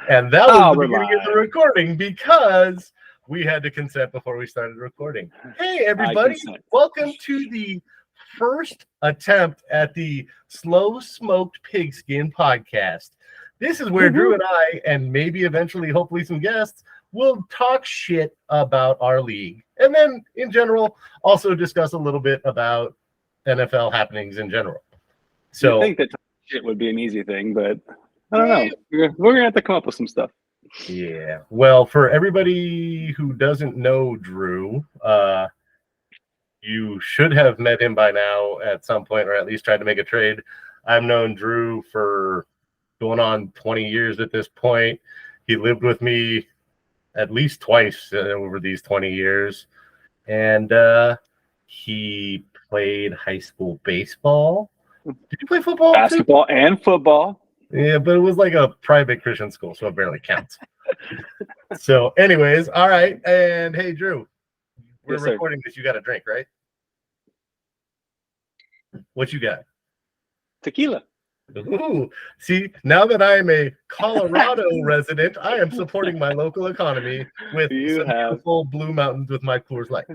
And that was the beginning of the recording because we had to consent before we started recording. Hey, everybody. Welcome to the first attempt at the Slow Smoked Pigskin podcast. This is where Drew and I, and maybe eventually, hopefully some guests, will talk shit about our league. And then, in general, also discuss a little bit about NFL happenings in general. So I think that shit would be an easy thing, but I don't know. We're going to have to come up with some stuff. Yeah. Well, for everybody who doesn't know Drew, you should have met him by now at some point, or at least tried to make a trade. I've known Drew for going on 20 years at this point. He lived with me at least twice over these 20 years. And he played high school baseball. Did you play football? Basketball and football. Yeah, but it was like a private Christian school, so it barely counts. So, anyways, all right. And hey, Drew, we're recording this. You got a drink, right? What you got? Tequila. Ooh, see, now that I am a Colorado resident, I am supporting my local economy with beautiful blue mountains with my Coors Light.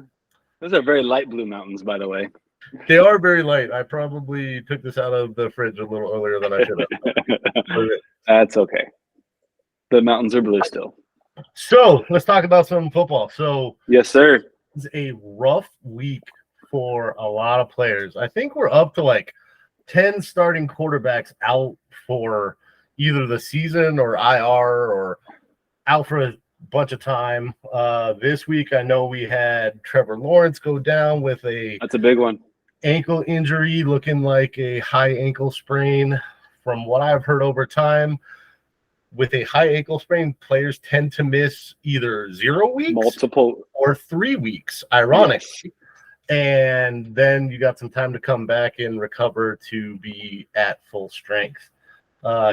Those are very light blue mountains, by the way. They are very light. I probably took this out of the fridge a little earlier than I should have. That's okay. The mountains are blue still. So let's talk about some football. So yes, sir. It's a rough week for a lot of players. I think we're up to like 10 starting quarterbacks out for either the season or IR or out for a bunch of time. This week, I know we had Trevor Lawrence go down with that's a big one. Ankle injury, looking like a high ankle sprain. From what I've heard over time, with a high ankle sprain, players tend to miss either 0 weeks, multiple, or 3 weeks, ironically. Yes. And then you got some time to come back and recover to be at full strength.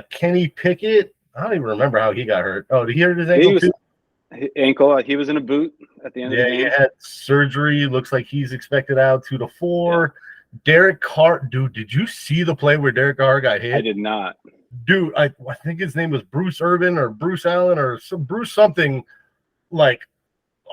Kenny Pickett, I don't even remember how he got hurt. Oh, did he hurt his ankle too? He was in a boot at the end of the game. Yeah, he had surgery. Looks like he's expected out 2 to 4. Yeah. Derek Carr, dude, did you see the play where Derek Carr got hit? I did not. Dude, I think his name was Bruce Irvin or Bruce Allen or Bruce something. Like,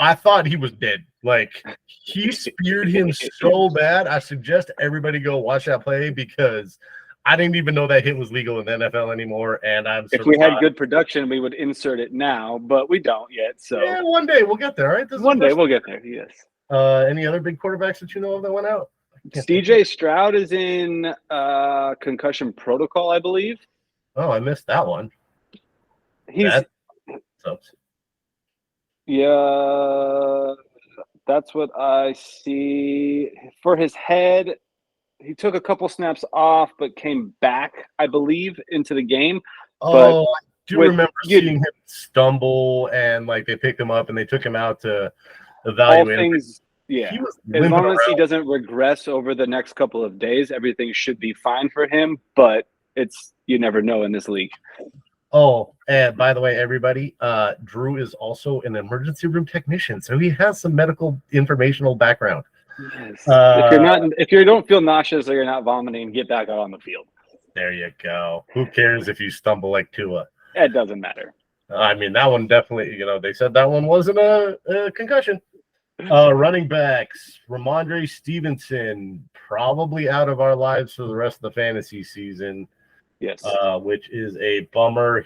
I thought he was dead. Like, he speared him so bad. I suggest everybody go watch that play because I didn't even know that hit was legal in the NFL anymore. And if we had good production, we would insert it now, but we don't yet. So yeah, one day we'll get there, right? One day we'll get there. Yes. Any other big quarterbacks that you know of that went out? CJ Stroud is in concussion protocol, I believe. Oh, I missed that one. That sucks. Yeah, that's what I see. For his head, he took a couple snaps off, but came back, I believe, into the game. Oh, I do remember seeing him stumble, and like they picked him up and they took him out to evaluate him. Yeah, as long as he doesn't regress over the next couple of days, everything should be fine for him. But you never know in this league. Oh, and by the way, everybody, Drew is also an emergency room technician, so he has some medical informational background. Yes. If you don't feel nauseous or you're not vomiting, get back out on the field. There you go. Who cares if you stumble like Tua? It doesn't matter. I mean, that one definitely, they said that one wasn't a concussion. Running backs, Ramondre Stevenson, probably out of our lives for the rest of the fantasy season. Yes. Which is a bummer.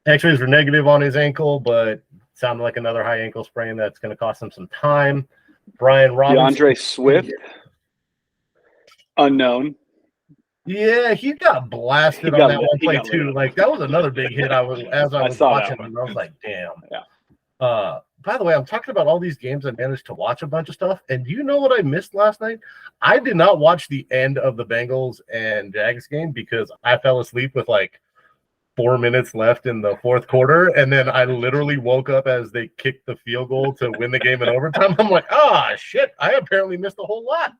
X-rays were negative on his ankle, but sounded like another high ankle sprain that's going to cost him some time. Brian Robinson. DeAndre Swift, unknown. Yeah, he got blasted on that one play too. Like that was another big hit. I was watching him, I was like, damn. Yeah. By the way, I'm talking about all these games. I managed to watch a bunch of stuff. And do you know what I missed last night? I did not watch the end of the Bengals and Jags game because I fell asleep with like 4 minutes left in the fourth quarter. And then I literally woke up as they kicked the field goal to win the game in overtime. I'm like, shit, I apparently missed a whole lot.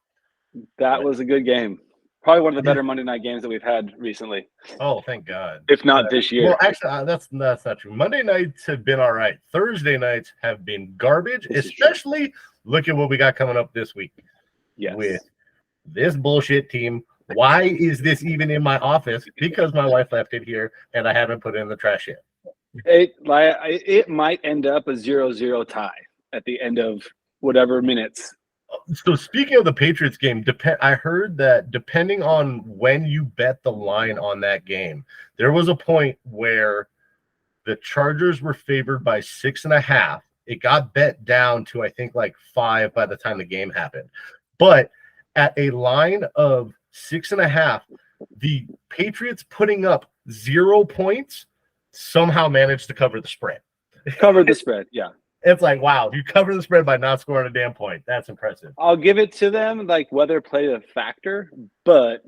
That was a good game. Probably one of the better Monday night games that we've had recently. Oh, thank God. If not this year. Well, actually, that's not true. Monday nights have been all right. Thursday nights have been garbage, especially look at what we got coming up this week. Yes. With this bullshit team Why is this even in my office? Because my wife left it here and I haven't put it in the trash yet. It might end up a 0-0 tie at the end of whatever minutes. So speaking of the Patriots game, I heard that depending on when you bet the line on that game, there was a point where the Chargers were favored by 6.5. It got bet down to, I think, like 5 by the time the game happened. But at a line of 6.5, the Patriots putting up 0 points somehow managed to cover the spread. Covered the spread, yeah. It's like, wow, you cover the spread by not scoring a damn point. That's impressive. I'll give it to them. Like, weather played a factor, but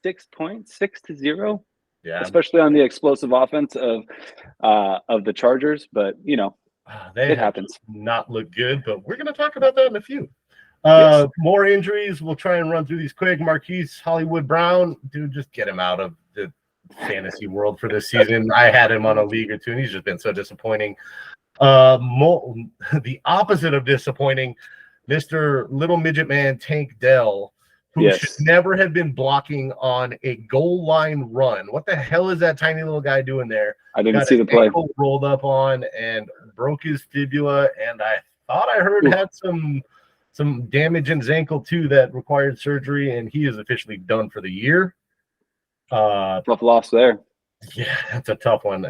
6 points, 6-0, yeah, especially on the explosive offense of the Chargers. But it happens. Not look good, but we're going to talk about that in a few. Yes. More injuries. We'll try and run through these quick. Marquise Hollywood Brown, dude, just get him out of the fantasy world for this season. I had him on a league or two, and he's just been so disappointing. The opposite of disappointing, Mr. Little Midget Man Tank Dell, who should never have been blocking on a goal line run. What the hell is that tiny little guy doing there? I didn't see the play. Rolled up on and broke his fibula, and I thought I heard had some damage in his ankle too that required surgery, and he is officially done for the year. Tough loss there. Yeah, that's a tough one.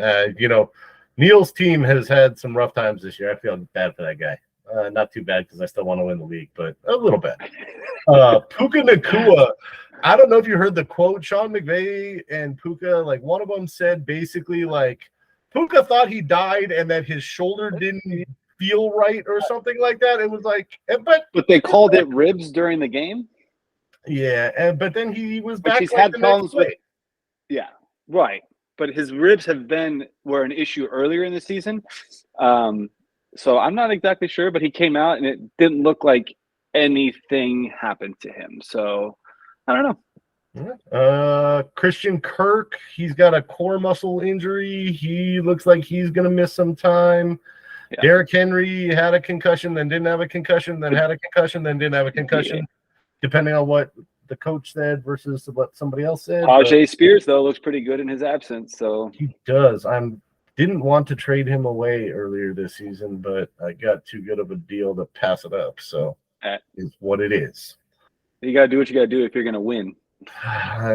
Neil's team has had some rough times this year. I feel bad for that guy. Not too bad because I still want to win the league, but a little bit. Puka Nacua, I don't know if you heard the quote. Sean McVay and Puka, like one of them said basically like Puka thought he died and that his shoulder didn't feel right or something like that. It was like, but they called it ribs during the game. Yeah, but then he was back. He's had problems with. Yeah, right. But his ribs were an issue earlier in the season. So I'm not exactly sure, but he came out and it didn't look like anything happened to him. So I don't know. Christian Kirk, he's got a core muscle injury. He looks like he's going to miss some time. Yeah. Derrick Henry had a concussion, then didn't have a concussion, then had a concussion, then didn't have a concussion, depending on what the coach said versus what somebody else said. Ajay Spears, though, looks pretty good in his absence. So he does. Didn't want to trade him away earlier this season, but I got too good of a deal to pass it up. So that is what it is. You got to do what you got to do if you're going to win.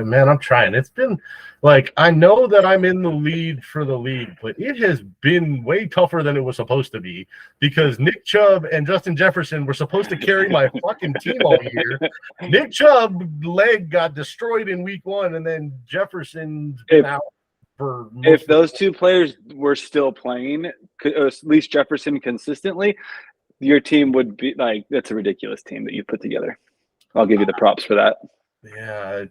Man, I'm trying. It's been like, I know that I'm in the lead for the league, but it has been way tougher than it was supposed to be because Nick Chubb and Justin Jefferson were supposed to carry my fucking team all year. Nick Chubb's leg got destroyed in week 1, and then Jefferson's been out for. If those two players were still playing, or at least Jefferson consistently, your team would be like, that's a ridiculous team that you put together. I'll give you the props for that. Yeah,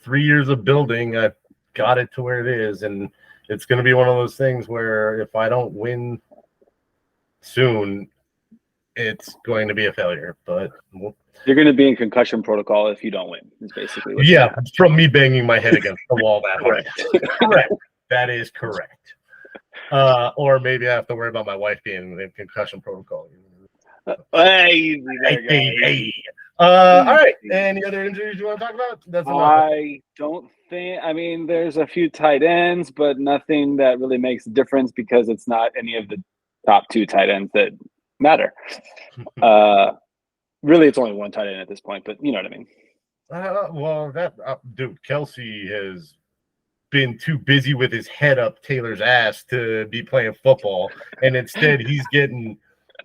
3 years of building, I got it to where it is, and it's going to be one of those things where if I don't win soon, it's going to be a failure. But you're going to be in concussion protocol if you don't win. Is basically what from me banging my head against the wall that hard. Correct. That is correct. Or maybe I have to worry about my wife being in concussion protocol. Hey. All right. Any other injuries you want to talk about? I don't think. I mean, there's a few tight ends, but nothing that really makes a difference because it's not any of the top 2 tight ends that matter. Really, it's only one tight end at this point, but you know what I mean. Dude, Kelsey has been too busy with his head up Taylor's ass to be playing football, and instead he's getting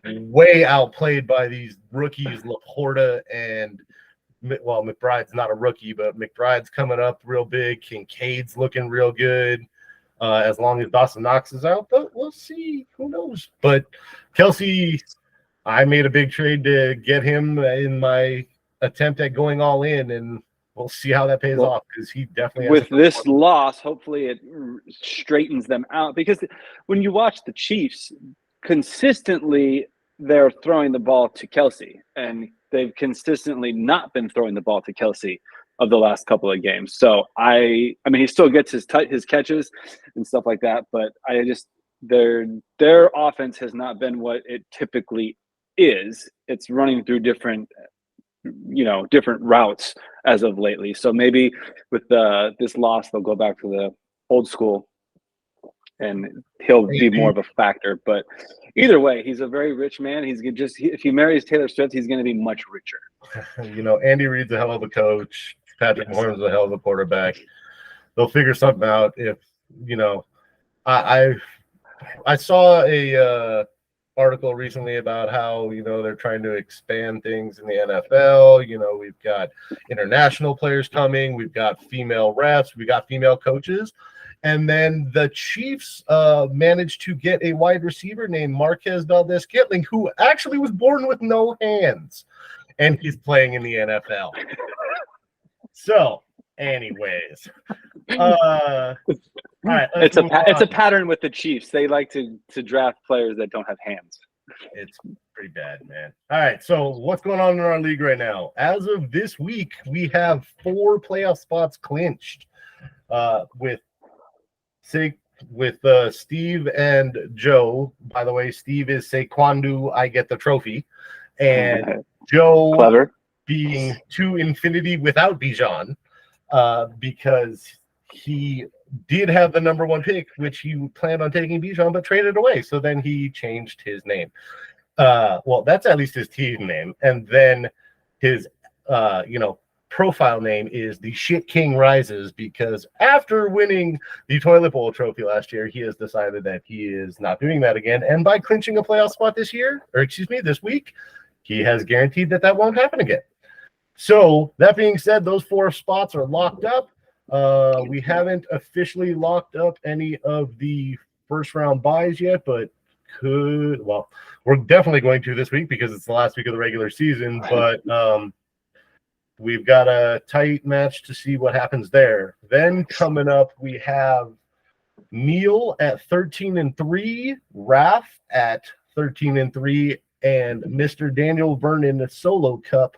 way outplayed by these rookies, Laporta and McBride's not a rookie, but McBride's coming up real big. Kincaid's looking real good. As long as Dawson Knox is out, but we'll see. Who knows? But Kelsey, I made a big trade to get him in my attempt at going all in, and we'll see how that pays off because he definitely with this loss, hopefully it straightens them out because when you watch the Chiefs, consistently they're throwing the ball to Kelsey, and they've consistently not been throwing the ball to Kelsey of the last couple of games. So I mean, he still gets his catches and stuff like that, but I just their offense has not been what it typically is. It's running through different different routes as of lately. So maybe with this loss, they'll go back to the old school, and he'll be more of a factor. But either way, he's a very rich man. If he marries Taylor Swift, he's going to be much richer. Andy Reid's a hell of a coach. Patrick Mahomes is a hell of a quarterback. They'll figure something out. If I saw a article recently about how they're trying to expand things in the NFL. We've got international players coming. We've got female refs. We got female coaches. And then the Chiefs managed to get a wide receiver named Marquez Valdez-Scantling, who actually was born with no hands, and he's playing in the NFL. So, anyways, all right. It's a pattern with the Chiefs. They like to draft players that don't have hands. It's pretty bad, man. All right, so what's going on in our league right now? As of this week, we have 4 playoff spots clinched with Steve and Joe. By the way, Steve is Saquondu, I get the trophy, and Joe Clever. Being to infinity without Bijan, because he did have the number 1 pick, which he planned on taking Bijan, but traded away. So then he changed his name. Well, that's at least his team name, and then his profile name is the Shit King Rises, because after winning the Toilet Bowl trophy last year, he has decided that he is not doing that again. And by clinching a playoff spot this week, he has guaranteed that won't happen again. So that being said, those 4 spots are locked up. We haven't officially locked up any of the first round buys yet, but we're definitely going to this week because it's the last week of the regular season. But we've got a tight match to see what happens there. Then coming up, we have Neil at 13-3, Raph at 13-3, and Mr. Daniel Vernon, the Solo Cup,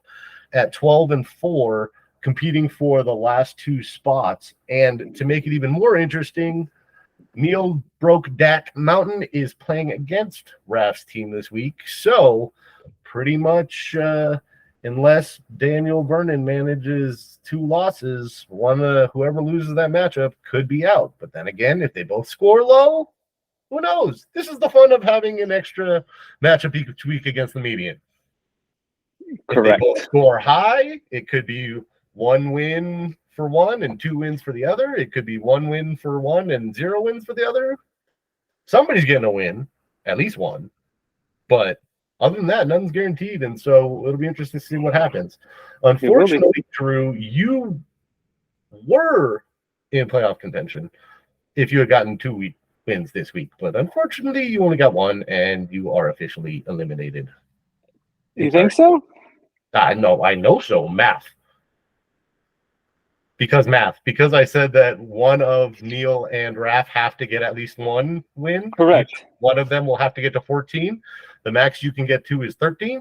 at 12-4, competing for the last 2 spots. And to make it even more interesting, Neil Broke Dak Mountain is playing against Raph's team this week. So pretty much, unless Daniel Vernon manages 2 losses, whoever loses that matchup could be out. But then again, if they both score low, who knows? This is the fun of having an extra matchup each week against the median. Correct. If they both score high, it could be 1 win for one and 2 wins for the other. It could be 1 win for one and 0 wins for the other. Somebody's getting a win, at least one. But other than that, nothing's guaranteed, and so it'll be interesting to see what happens. Unfortunately, Drew, you were in playoff contention if you had gotten 2 wins this week, but unfortunately, you only got 1, and you are officially eliminated. You think so? I know so. Math. Because I said that one of Neil and Raph have to get at least 1 win. Correct. One of them will have to get to 14. The max you can get to is 13.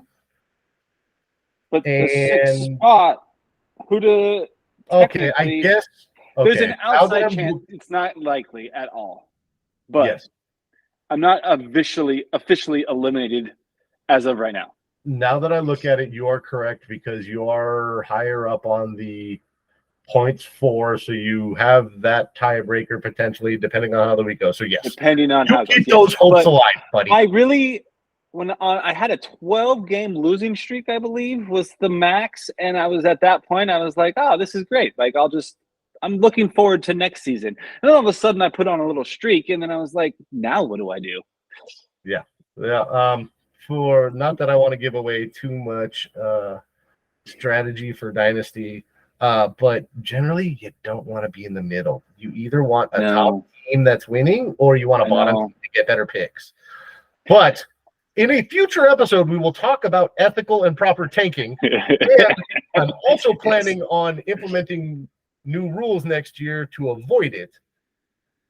But the 6th spot, okay, I guess. Okay. There's an outside chance it's not likely at all. But yes. I'm not officially eliminated as of right now. Now that I look at it, you are correct because you are higher up on the points for, so you have that tiebreaker potentially, depending on how the week goes. So yes, depending on how keep those hopes alive, buddy. I had a 12-game losing streak, I believe, was the max, and I was at that point. I was like, "Oh, this is great! Like, I'm looking forward to next season." And then all of a sudden, I put on a little streak, and then I was like, "Now what do I do?" Yeah. For not that I want to give away too much strategy for Dynasty. But generally, you don't want to be in the middle. You either want a top team that's winning, or you want a bottom team to get better picks. But in a future episode, we will talk about ethical and proper tanking. And I'm also planning on implementing new rules next year to avoid it.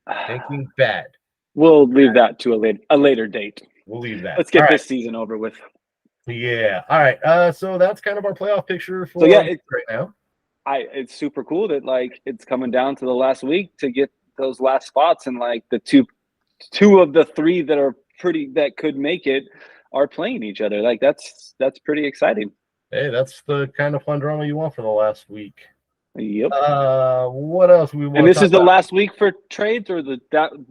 Tanking bad. We'll leave that to a later date. We'll leave that. Let's get this season over with. Yeah. All right. So that's kind of our playoff picture for right now. It's super cool that it's coming down to the last week to get those last spots, and the two of the 3 that could make it are playing each other. That's pretty exciting. Hey, that's the kind of fun drama you want for the last week. Yep. What else we want? And this is the last week for trades, or the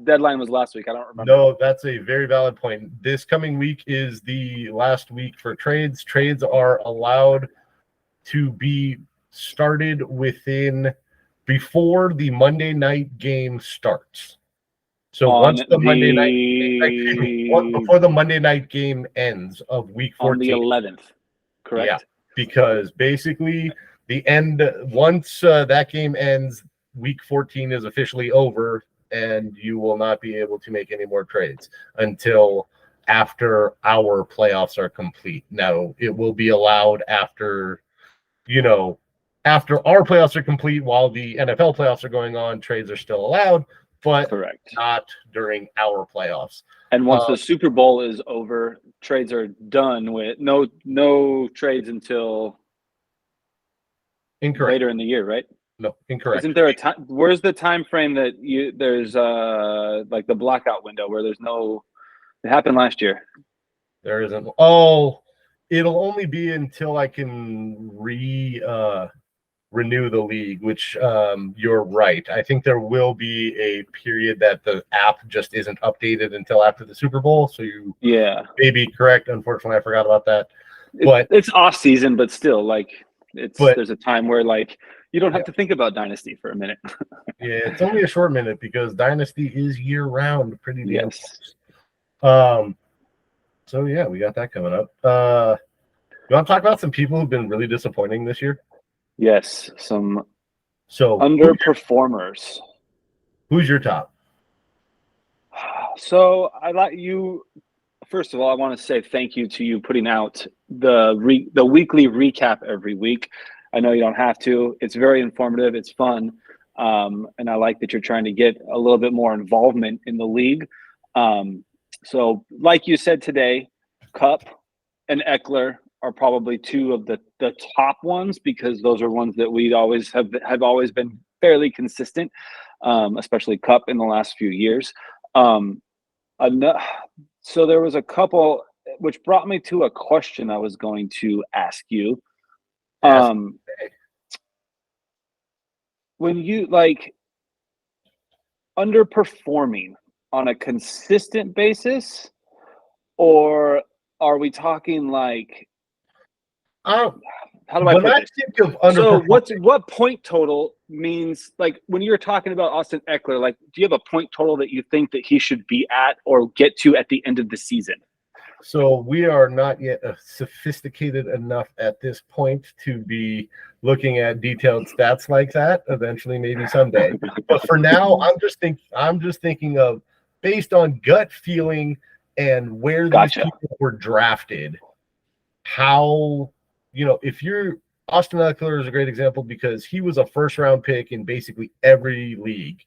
deadline was last week? I don't remember. No, that's a very valid point. This coming week is the last week for trades. Trades are allowed to be started before the Monday night game starts. So once the Monday night, before the Monday night game ends of week 14. On the 11th, correct? Yeah, because basically once that game ends, week 14 is officially over, and you will not be able to make any more trades until after our playoffs are complete. Now, it will be allowed after our playoffs are complete. While the NFL playoffs are going on, trades are still allowed, but correct, not during our playoffs. And once the Super Bowl is over, trades are done with no trades until later in the year, right? No, incorrect. Isn't there a time? Where's the time frame that there's like the blackout window where there's no? It happened last year. There isn't. Oh, it'll only be until I can renew the league, which you're right. I think there will be a period that the app just isn't updated until after the Super Bowl. So you may be correct. Unfortunately, I forgot about that. But it's off season, but still, like there's a time where like you don't have to think about Dynasty for a minute. Yeah, it's only a short minute because Dynasty is year round, pretty damn close. So yeah, we got that coming up. You want to talk about some people who've been really disappointing this year? Yes, some underperformers. Who's your top? So I like you. First of all, I want to say thank you to you putting out the weekly recap every week. I know you don't have to. It's very informative. It's fun. And I like that you're trying to get a little bit more involvement in the league. So like you said today, Kupp and Eckler are probably two of the top ones because those are ones that we always have always been fairly consistent, especially Kupp in the last few years. So there was a couple, which brought me to a question I was going to ask you. When you like underperforming on a consistent basis, or are we talking like how do I put this? So what point total means, like when you're talking about Austin Eckler, like do you have a point total that you think that he should be at or get to at the end of the season? So we are not yet sophisticated enough at this point to be looking at detailed stats like that. Eventually, maybe someday. But for now, I'm just thinking of based on gut feeling and where these people were drafted. How if you're Austin Eckler is a great example because he was a first-round pick in basically every league.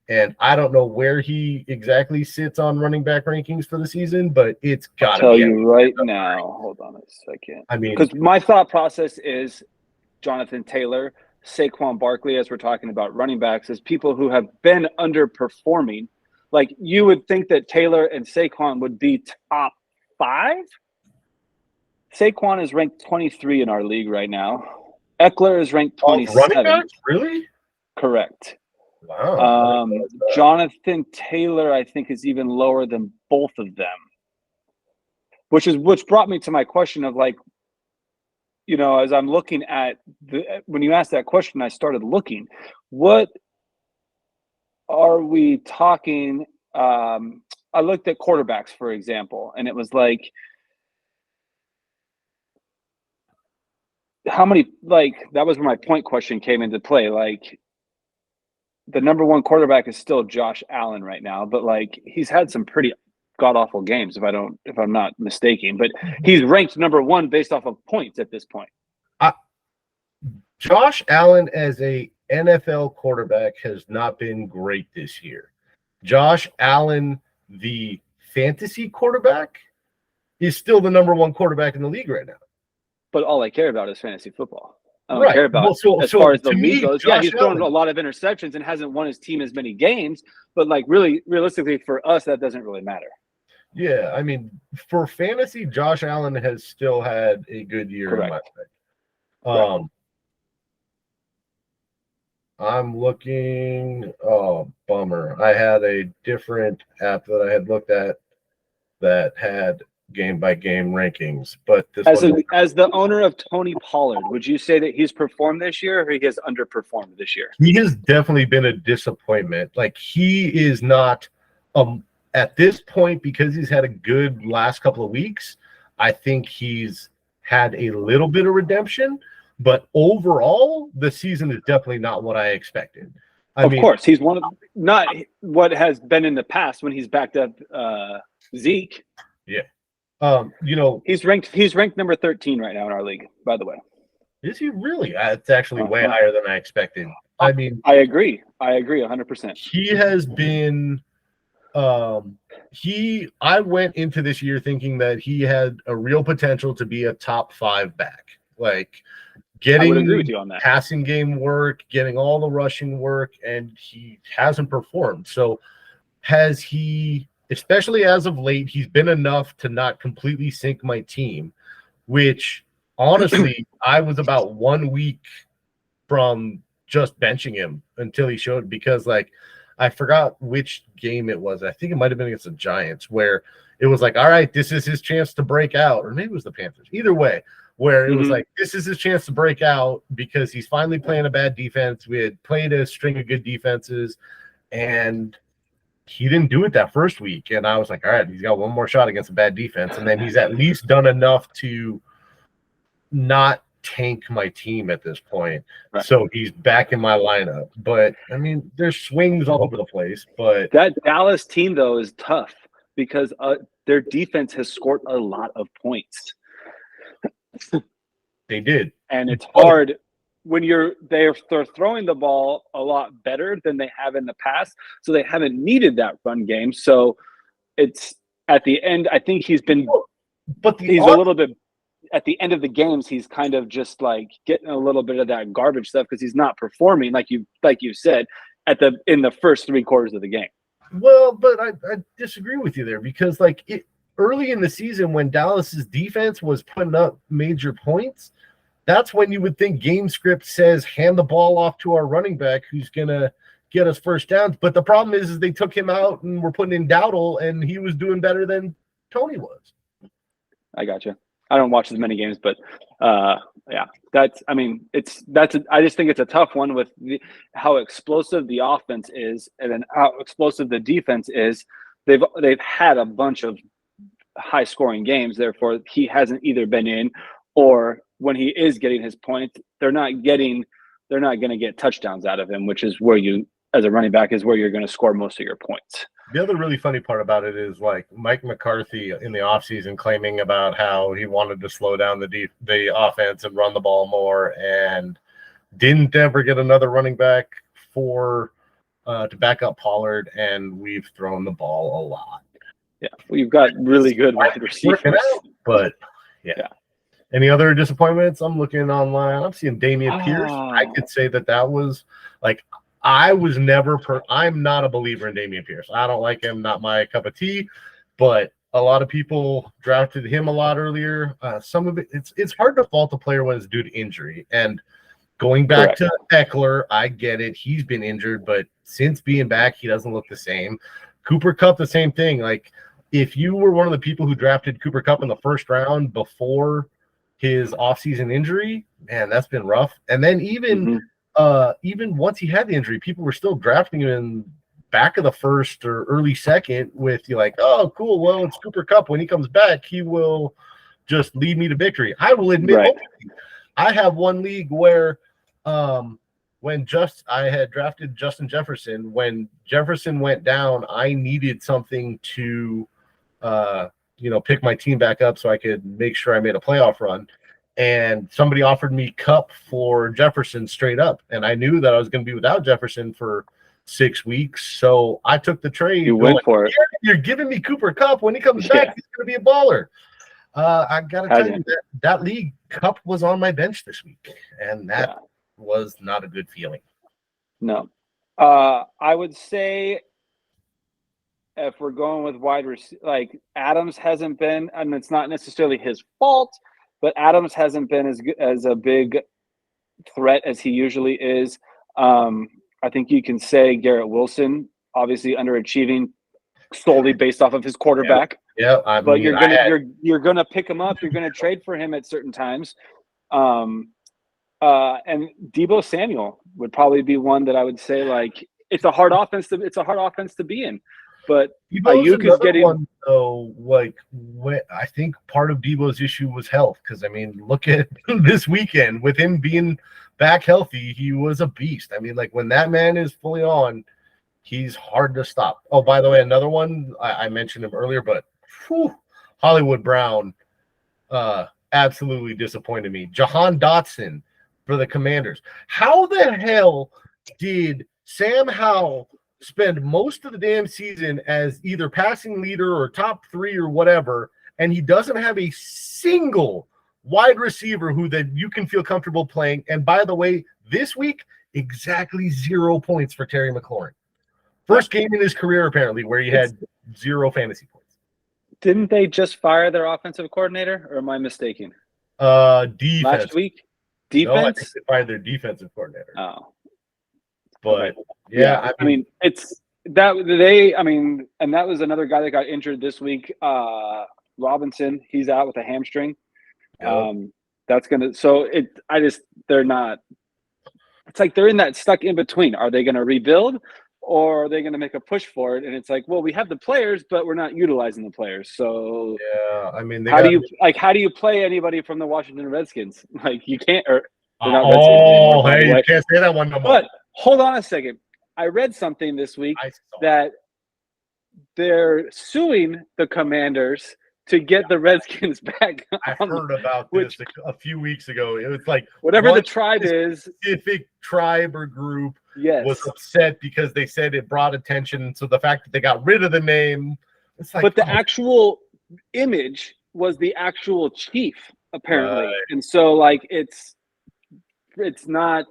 And I don't know where he exactly sits on running back rankings for the season, but it's got to be. I'll tell you right now. Hold on a second. I mean, because my thought process is Jonathan Taylor, Saquon Barkley, as we're talking about running backs, as people who have been underperforming. Like you would think that Taylor and Saquon would be top 5. Saquon is ranked 23 in our league right now. Eckler is ranked 27. Running backs? Really? Correct. Wow. Jonathan Taylor, I think, is even lower than both of them. Which brought me to my question of like, as I'm looking at when you asked that question, I started looking. What are we talking? I looked at quarterbacks, for example, and it was like, how many, like, that was where my point question came into play. Like, the number one quarterback is still Josh Allen right now, but like he's had some pretty god awful games if I'm not mistaken. But he's ranked number 1 based off of points at this point. Josh Allen as a NFL quarterback has not been great this year. Josh Allen, the fantasy quarterback, is still the number 1 quarterback in the league right now. But all I care about is fantasy football. I don't care about as far as the league goes. Yeah, he's thrown a lot of interceptions and hasn't won his team as many games. But like really, realistically, for us, that doesn't really matter. Yeah, I mean, for fantasy, Josh Allen has still had a good year. Correct. In my opinion. Um, I'm looking. Oh, bummer. I had a different app that I had looked at that had game by game rankings, but this As one, as the owner of Tony Pollard, would you say that he's performed this year, or he has underperformed this year? he has definitely been a disappointment. Like he is not at this point, because he's had a good last couple of weeks. I think he's had a little bit of redemption, but overall, the season is definitely not what I expected. Of course, he's one of not what has been in the past when he's backed up Zeke. Yeah. He's ranked number 13 right now in our league, by the way. Is he really? It's actually way higher than I expected. I mean, I agree 100%. He has been I went into this year thinking that he had a real potential to be a top 5 back. Like getting I would agree with you on that. Passing game work, getting all the rushing work, and he hasn't performed. So has he, especially as of late, he's been enough to not completely sink my team, which honestly, I was about 1 week from just benching him until he showed, because like I forgot which game it was. I think it might have been against the Giants, where it was like, all right, this is his chance to break out, or maybe it was the Panthers. Either way, where it was like, this is his chance to break out because he's finally playing a bad defense. We had played a string of good defenses, and he didn't do it that first week. And I was like, all right, he's got one more shot against a bad defense, and then he's at least done enough to not tank my team at this point. Right. So he's back in my lineup. But I mean, there's swings all over the place. But that Dallas team though is tough because their defense has scored a lot of points. They did, and it's hard when they're throwing the ball a lot better than they have in the past. So they haven't needed that run game. So it's at the end. I think he's been, but he's a little bit. At the end of the games, he's kind of just like getting a little bit of that garbage stuff because he's not performing like you said in the first 3 quarters of the game. Well, but I disagree with you there, because like early in the season when Dallas's defense was putting up major points, that's when you would think game script says hand the ball off to our running back who's gonna get us first downs. But the problem is they took him out and were putting in Dowdle, and he was doing better than Tony was. I gotcha. I don't watch as many games, but yeah, I just think it's a tough one with how explosive the offense is, and then how explosive the defense is. They've had a bunch of high scoring games, therefore he hasn't either been in, or when he is getting his points, they're not going to get touchdowns out of him, which is where you, as a running back, is where you're going to score most of your points. The other really funny part about it is like Mike McCarthy in the offseason claiming about how he wanted to slow down the offense and run the ball more, and didn't ever get another running back to back up Pollard, and we've thrown the ball a lot. Yeah, well, you've got really good wide receivers. But yeah. Any other disappointments? I'm looking online. I'm seeing Dameon Pierce. I could say that was like, I'm not a believer in Dameon Pierce. I don't like him, not my cup of tea, but a lot of people drafted him a lot earlier. Some of it's hard to fault a player when it's due to injury. And going back to Eckler, I get it. He's been injured, but since being back, he doesn't look the same. Cooper Kupp, the same thing. Like, if you were one of the people who drafted Cooper Kupp in the first round before his offseason injury, man, that's been rough. And then even once he had the injury, people were still drafting him in back of the first or early second with you like, oh, cool. Well, it's Cooper Kupp. When he comes back, he will just lead me to victory. I will admit, I have one league where I had drafted Justin Jefferson. When Jefferson went down, I needed something to pick my team back up so I could make sure I made a playoff run. And somebody offered me Kupp for Jefferson straight up. And I knew that I was going to be without Jefferson for 6 weeks. So I took the trade. You went for it. You're giving me Cooper Kupp. When he comes back, he's going to be a baller. I got to tell you that league, Kupp was on my bench this week. And that was not a good feeling. No. I would say if we're going with wide receiver, like Adams hasn't been, and it's not necessarily his fault, but Adams hasn't been as good as a big threat as he usually is. I think you can say Garrett Wilson, obviously underachieving solely based off of his quarterback. Yeah, but you're gonna pick him up. You're gonna trade for him at certain times. And Deebo Samuel would probably be one that I would say, like, it's a hard offense to be in. But Ayuk is getting one, though. Like, I think part of Deebo's issue was health, because I mean, look at this weekend with him being back healthy, he was a beast. I mean, like, when that man is fully on, he's hard to stop. Oh, by the way, another one, I mentioned him earlier, but Hollywood Brown absolutely disappointed me. Jahan Dotson for the Commanders. How the hell did Sam Howell spend most of the damn season as either passing leader or top 3 or whatever, and he doesn't have a single wide receiver who that you can feel comfortable playing? And by the way, this week, exactly 0 points for Terry McLaurin. First game in his career, apparently, where he had 0 fantasy points. Didn't they just fire their offensive coordinator, or am I mistaken? Defense. Last week? Defense? No, I think they fired their defensive coordinator. Oh. But, yeah, I mean, it's that they, I mean, and that was another guy that got injured this week. Robinson, he's out with a hamstring. Yep. That's going to, they're not, it's like they're in that stuck in between. Are they going to rebuild? Or are they going to make a push for it? And it's like, well, we have the players, but we're not utilizing the players. So yeah, I mean, how do you play anybody from the Washington Redskins? Like, you can't. Or they're not Redskins anymore, hey, you can't say that one no more. But hold on a second. I read something this week that they're suing the Commanders to get the Redskins back. I heard about this a few weeks ago. It was like whatever the tribe is, specific tribe or group was yes, upset because they said it brought attention. So the fact that they got rid of the name, it's like, but the actual image was the actual chief, apparently. Right. And so, like, it's not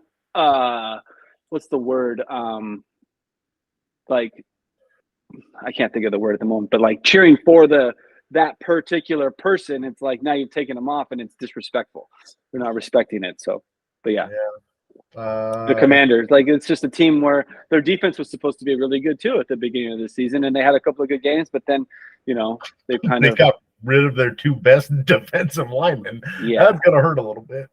what's the word? Like, I can't think of the word at the moment, but like cheering for that particular person, it's like now you've taken them off and it's disrespectful. They're not respecting it. So, but yeah. The Commanders, like, it's just a team where their defense was supposed to be really good too at the beginning of the season, and they had a couple of good games, but then, you know, they got rid of their 2 best defensive linemen. Yeah, that's gonna hurt a little bit.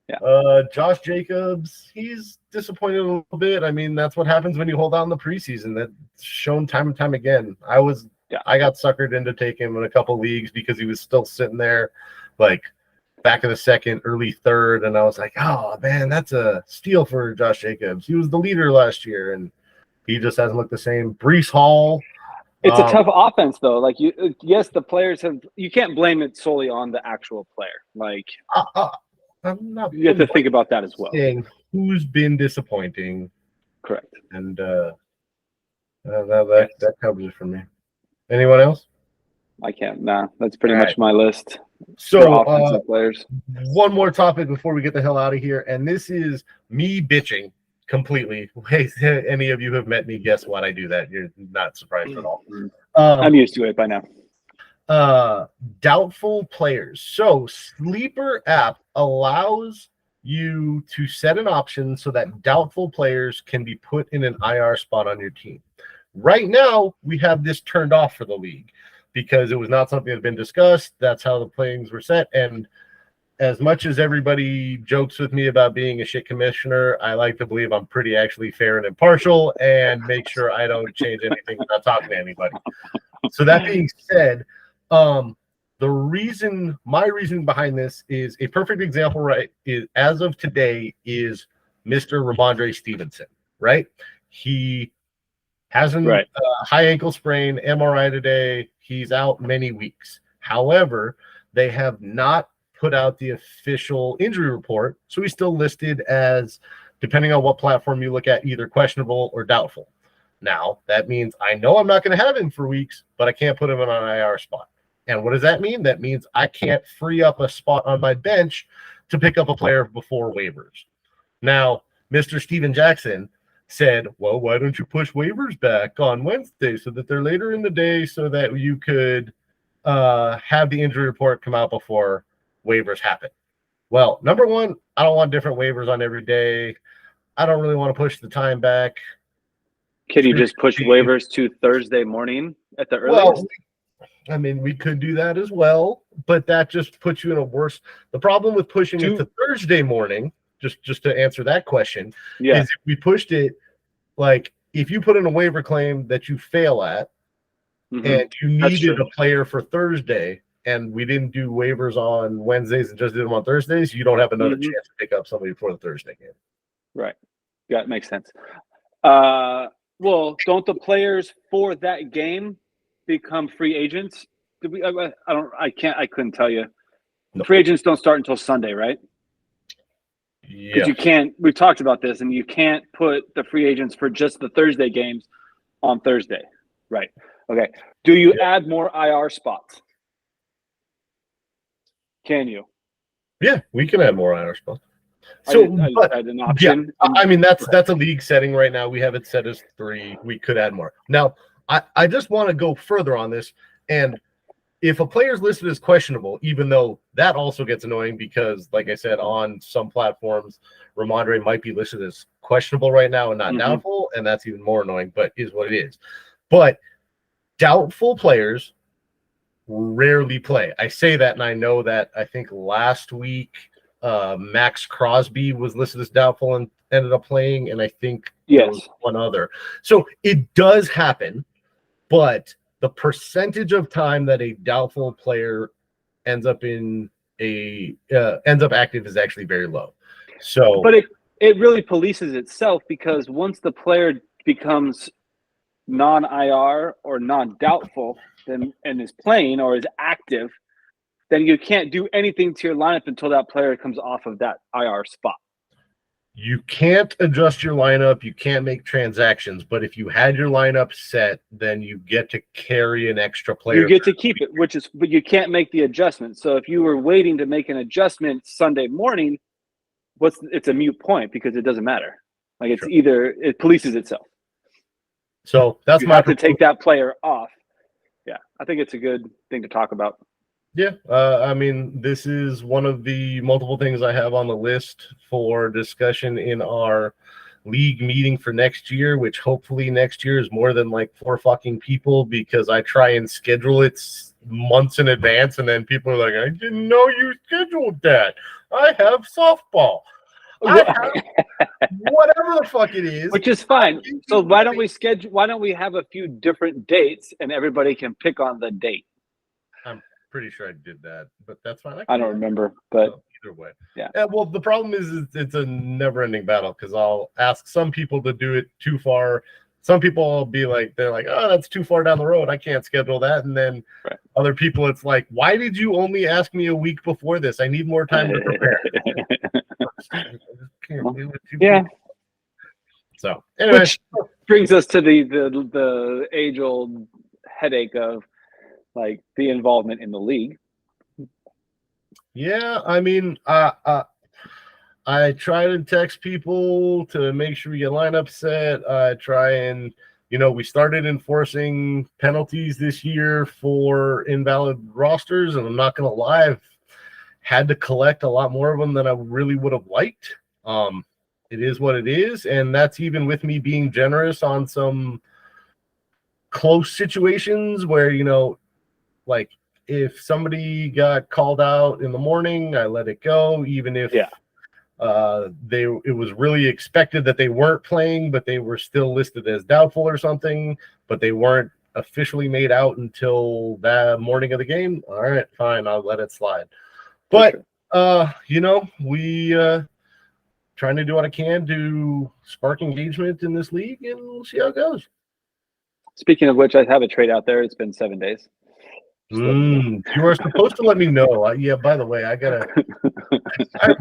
Yeah. Josh Jacobs, he's disappointed a little bit. I mean, that's what happens when you hold out in the preseason. That's shown time and time again. I got suckered into taking him in a couple leagues because he was still sitting there, like, back of the second, early third, and I was like, oh man, that's a steal for Josh Jacobs. He was the leader last year, and he just hasn't looked the same. Breece Hall. It's a tough offense, though. Like, yes, the players have. You can't blame it solely on the actual player. Like, you have to think about that as well. Who's been disappointing? Correct. And that covers it for me. Anyone else? I can't. Nah, that's pretty much my list. So, offensive players. One more topic before we get the hell out of here, and this is me bitching completely. Hey, any of you who have met me, guess what? I do that. You're not surprised at all. I'm used to it by now. Doubtful players. So, Sleeper app allows you to set an option so that doubtful players can be put in an IR spot on your team. Right now, we have this turned off for the league because it was not something that had been discussed. That's how the plans were set. And as much as everybody jokes with me about being a shit commissioner, I like to believe I'm pretty actually fair and impartial and make sure I don't change anything without talking to anybody. So that being said, my reason behind this is a perfect example, right? As of today is Mr. Ramondre Stevenson, right? He hasn't high ankle sprain, MRI today. He's out many weeks. However, they have not put out the official injury report, so he's still listed as, depending on what platform you look at, either questionable or doubtful. Now, that means I know I'm not going to have him for weeks, but I can't put him in an IR spot. And what does that mean? That means I can't free up a spot on my bench to pick up a player before waivers. Now, Mr. Steven Jackson said, well, why don't you push waivers back on Wednesday so that they're later in the day so that you could have the injury report come out before waivers happen? Well, number one, I don't want different waivers on every day. I don't really want to push the time back. Can you just push waivers to Thursday morning at the earliest? Well, I mean, we could do that as well, but that just puts you in a worse. The problem with pushing it to Thursday morning, just to answer that question, is if we pushed it, like if you put in a waiver claim that you fail at, and you needed a player for Thursday, and we didn't do waivers on Wednesdays and just did them on Thursdays, you don't have another chance to pick up somebody before the Thursday game. Right. Yeah, it makes sense. Well, don't the players for that game become free agents? Did we? I couldn't tell you. No. Free agents don't start until Sunday, right? Yeah. Because you can't. We've talked about this, and you can't put the free agents for just the Thursday games on Thursday, right? Okay. Do you add more IR spots? Can you? Yeah, we can add more IR spots. So, an option. Yeah, I mean that's a league setting right now. We have it set as 3. We could add more. Now, I just want to go further on this. And if a player is listed as questionable, even though that also gets annoying because, like I said, on some platforms, Ramondre might be listed as questionable right now and not doubtful, and that's even more annoying. But is what it is. But doubtful players rarely play. I say that, and I know that I think last week Max Crosby was listed as doubtful and ended up playing, and I think there was one other. So it does happen, but the percentage of time that a doubtful player ends up active is actually very low. So, but it really polices itself because once the player becomes non-IR or non-doubtful and is playing or is active, then you can't do anything to your lineup until that player comes off of that IR spot. You can't adjust your lineup. You can't make transactions. But if you had your lineup set, then you get to carry an extra player. You get to keep it, but you can't make the adjustment. So if you were waiting to make an adjustment Sunday morning, it's a moot point because it doesn't matter. Like it's either it polices itself. So that's you have to take that player off. Yeah, I think it's a good thing to talk about. Yeah, I mean, this is one of the multiple things I have on the list for discussion in our league meeting for next year, which hopefully next year is more than like 4 fucking people because I try and schedule it months in advance, and then people are like, I didn't know you scheduled that. I have softball. I have whatever the fuck it is. Which is fine. So why don't we have a few different dates and everybody can pick on the date? Pretty sure I did that, but that's fine. I don't remember, but either way, yeah. Well, the problem is it's a never-ending battle because I'll ask some people to do it too far. Some people will be like, they're like, oh, that's too far down the road. I can't schedule that. And then other people, it's like, why did you only ask me a week before this? I need more time to prepare. I just can't do it too quick. So anyway, which brings us to the age-old headache of like the involvement in the league. Yeah, I mean, I try to text people to make sure we get lineup set. I try and, we started enforcing penalties this year for invalid rosters, and I'm not going to lie, I've had to collect a lot more of them than I really would have liked. It is what it is, and that's even with me being generous on some close situations where, like if somebody got called out in the morning, I let it go, even if it was really expected that they weren't playing, but they were still listed as doubtful or something, but they weren't officially made out until that morning of the game. All right, fine, I'll let it slide. But we trying to do what I can to spark engagement in this league, and we'll see how it goes. Speaking of which, I have a trade out there. It's been 7 days. You are supposed to let me know. Yeah, by the way, I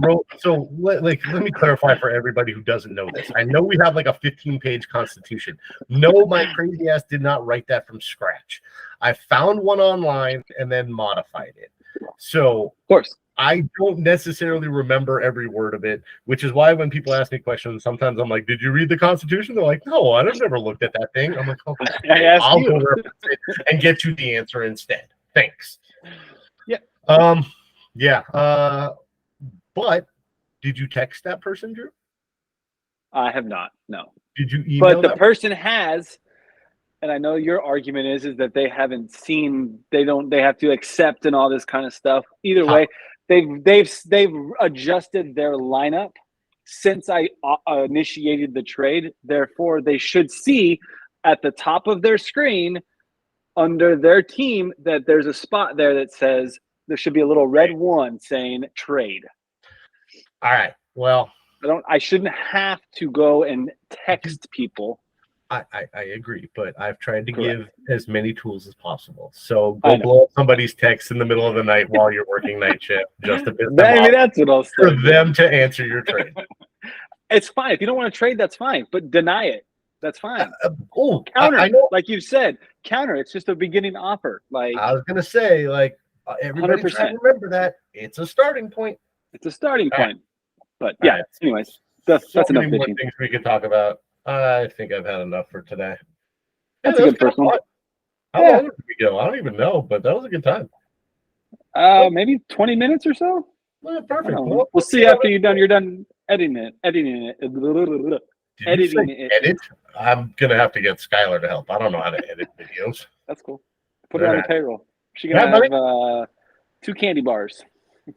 wrote, so let me clarify for everybody who doesn't know this. I know we have like a 15-page constitution. No, my crazy ass did not write that from scratch. I found one online and then modified it. So, of course, I don't necessarily remember every word of it, which is why when people ask me questions, sometimes I'm like, did you read the Constitution? They're like, no, I've never looked at that thing. I'm like, okay, I'll go reference it and get you the answer instead. Thanks. Yeah. But did you text that person, Drew? I have not. No. Did you email? But the person has, and I know your argument is that they haven't seen. They have to accept and all this kind of stuff. Either way, they've adjusted their lineup since I initiated the trade. Therefore, they should see at the top of their screen under their team that there's a spot there that says there should be a little red one saying trade. All right. Well, I shouldn't have to go and text people. I agree, but I've tried to Correct. give as many tools as possible. So go blow up somebody's text in the middle of the night while you're working night shift, just to piss them off, that's what I'll say. For them to answer your trade. It's fine. If you don't want to trade, that's fine. But deny it. That's fine. Counter. I know. Like you said, counter. It's just a beginning offer. Like I was gonna say, like everybody try to remember that it's a starting point. It's a starting point. But yeah. Right. Anyways, that's enough many more things we could talk about. I think I've had enough for today. That's a good first one. How long did we go? I don't even know, but that was a good time. Maybe 20 minutes or so. Well, perfect. We'll see after you're done editing it. Edit? I'm gonna have to get Skylar to help. I don't know how to edit videos. That's cool. Put her on the payroll. She's gonna have 2 candy bars.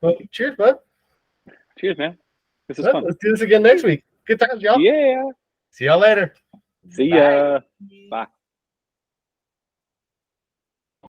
Well, cheers, bud. Cheers, man. This is fun. Let's do this again next week. Good times, y'all. Yeah. See y'all later. See ya. Bye.